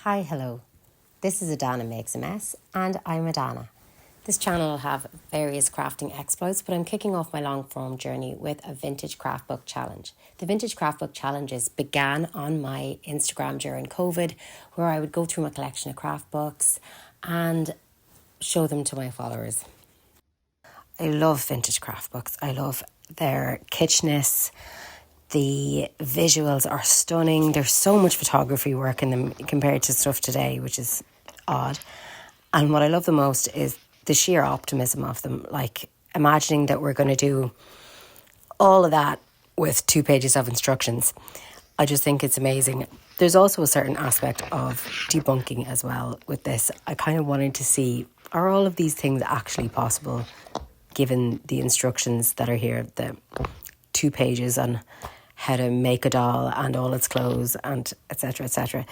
Hi, hello. This is Adana Makes a Mess, and I'm Adana. This channel will have various crafting exploits, but I'm kicking off my long form journey with a vintage craft book challenge. The vintage craft book challenges began on my Instagram during COVID, where I would go through my collection of craft books and show them to my followers. I love vintage craft books. I love their kitschness. The visuals are stunning. There's so much photography work in them compared to stuff today, which is odd. And what I love the most is the sheer optimism of them. Like imagining that we're going to do all of that with 2 pages of instructions. I just think it's amazing. There's also a certain aspect of debunking as well with this. I kind of wanted to see, are all of these things actually possible given the instructions that are here, the 2 pages on how to make a doll and all its clothes and etc, etc.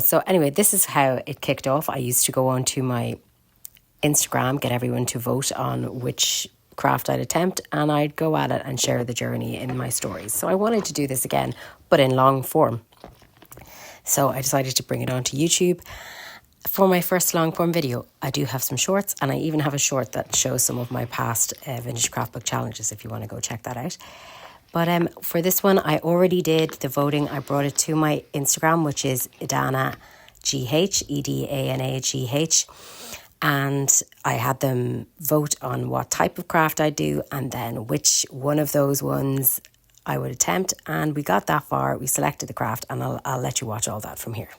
So anyway, this is how it kicked off. I used to go onto my Instagram, get everyone to vote on which craft I'd attempt, and I'd go at it and share the journey in my stories. So I wanted to do this again, but in long form. So I decided to bring it onto YouTube. For my first long form video, I do have some shorts, and I even have a short that shows some of my past vintage craft book challenges if you want to go check that out. But for this one, I already did the voting. I brought it to my Instagram, which is Edana GH, EDANAGH. And I had them vote on what type of craft I do and then which one of those ones I would attempt. And we got that far. We selected the craft, and I'll let you watch all that from here.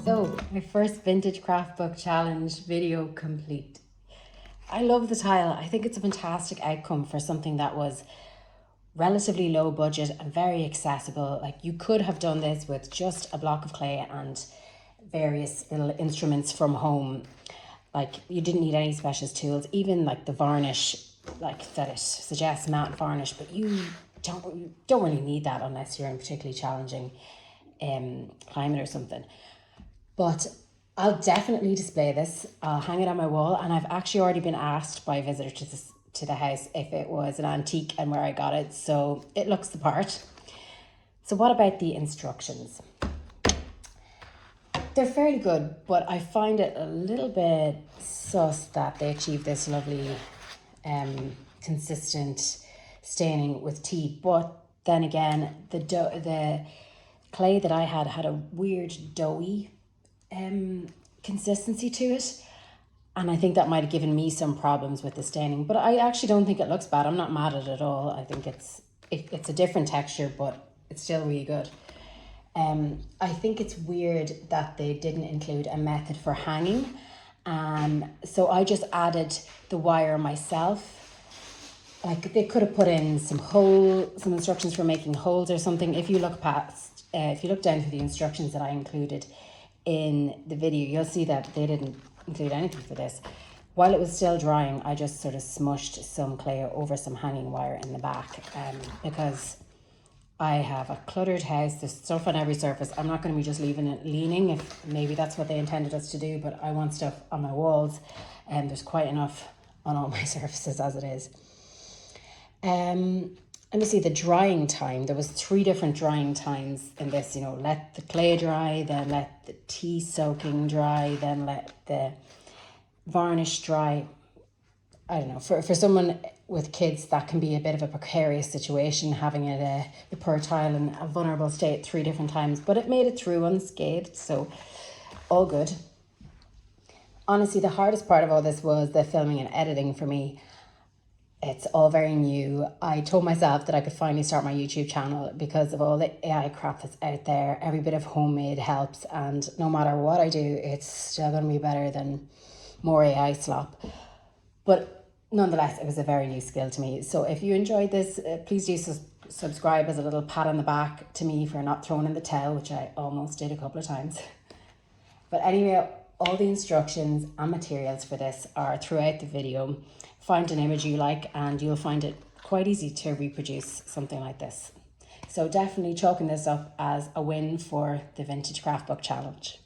So, my first vintage craft book challenge video complete. I love the tile. I think it's a fantastic outcome for something that was relatively low budget and very accessible. Like, you could have done this with just a block of clay and various little instruments from home. Like, you didn't need any specialist tools, even like the varnish, like that it suggests matte varnish, but you don't really need that unless you're in particularly challenging climate or something. But I'll definitely display this. I'll hang it on my wall, and I've actually already been asked by visitors to the house if it was an antique and where I got it, so it looks the part. So what about the instructions? They're fairly good, but I find it a little bit sus that they achieve this lovely consistent staining with tea. But then again, the clay that I had a weird doughy consistency to it, and I think that might have given me some problems with the staining, but I actually don't think it looks bad. I'm not mad at it at all. I think it's a different texture, but it's still really good. I think it's weird that they didn't include a method for hanging, so I just added the wire myself. Like, they could have put in some instructions for making holes or something. If you look down through the instructions that I included in the video, you'll see that they didn't include anything for this. While it was still drying, I just sort of smushed some clay over some hanging wire in the back, because I have a cluttered house. There's stuff on every surface. I'm not going to be just leaving it leaning, if maybe that's what they intended us to do, but I want stuff on my walls, and there's quite enough on all my surfaces as it is. Let me see the drying time. There was 3 different drying times in this. Let the clay dry, then let the tea soaking dry, then let the varnish dry. I don't know, for someone with kids, that can be a bit of a precarious situation, having the poor tile in a vulnerable state 3 different times, but it made it through unscathed, so all good. Honestly, the hardest part of all this was the filming and editing for me. It's all very new. I told myself that I could finally start my YouTube channel because of all the AI crap that's out there. Every bit of homemade helps, and no matter what I do, it's still going to be better than more AI slop. But nonetheless, it was a very new skill to me. So if you enjoyed this, please do subscribe as a little pat on the back to me for not throwing in the towel, which I almost did a couple of times. But anyway, all the instructions and materials for this are throughout the video. Find an image you like and you'll find it quite easy to reproduce something like this. So definitely chalking this up as a win for the Vintage Craft Book Challenge.